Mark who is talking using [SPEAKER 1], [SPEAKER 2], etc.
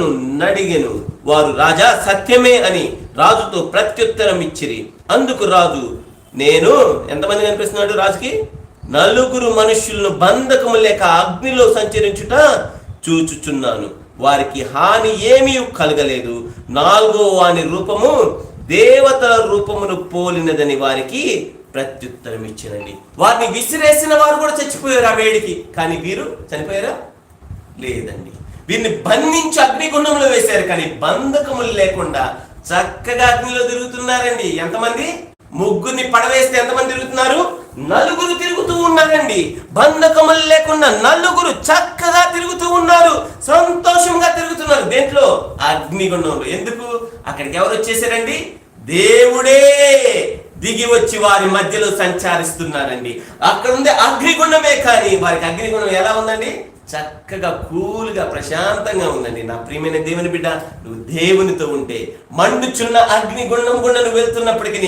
[SPEAKER 1] రాజును నడిగెను. వారు, రాజా సత్యమే అని రాజుతో ప్రత్యుత్తరం ఇచ్చిరి. అందుకు రాజు, నేను ఎంతమంది కనిపిస్తున్నాడు రాజుకి? 4 మనుష్యులను బంధకము లేక అగ్నిలో సంచరించుట చూచుచున్నాను. వారికి హాని ఏమీ కలగలేదు. 4వ వాని రూపము దేవతల రూపమును పోలినదని వారికి ప్రత్యుత్తరం ఇచ్చినండి. వారిని విసిరేసిన వారు కూడా చచ్చిపోయారు ఆ వేడికి. కానీ వీరు చనిపోయారా? లేదండి. వీరిని బంధించి అగ్నిగుండంలో వేశారు. కానీ బంధకములు లేకుండా చక్కగా అగ్నిలో తిరుగుతున్నారండి. ఎంతమంది? 3 పడవేస్తే ఎంతమంది తిరుగుతున్నారు? 4 తిరుగుతూ ఉన్నారండి. బంధకములు లేకుండా 4 చక్కగా తిరుగుతూ ఉన్నారు. సంతోషంగా తిరుగుతున్నారు. దేంట్లో? అగ్నిగుండంలో. ఎందుకు? అక్కడికి ఎవరు వచ్చేసారండి? దేవుడే దిగి వచ్చి వారి మధ్యలో సంచారిస్తున్నారండి. అక్కడ ఉంది అగ్నిగుండమే. కానీ వారికి అగ్నిగుండం ఎలా ఉందండి? చక్కగా కూల్గా ప్రశాంతంగా ఉందండి. నా ప్రియమైన దేవుని బిడ్డ, నువ్వు దేవునితో ఉంటే మండుచున్న అగ్నిగుండం గుండా నువ్వు వెళ్తున్నప్పటికీ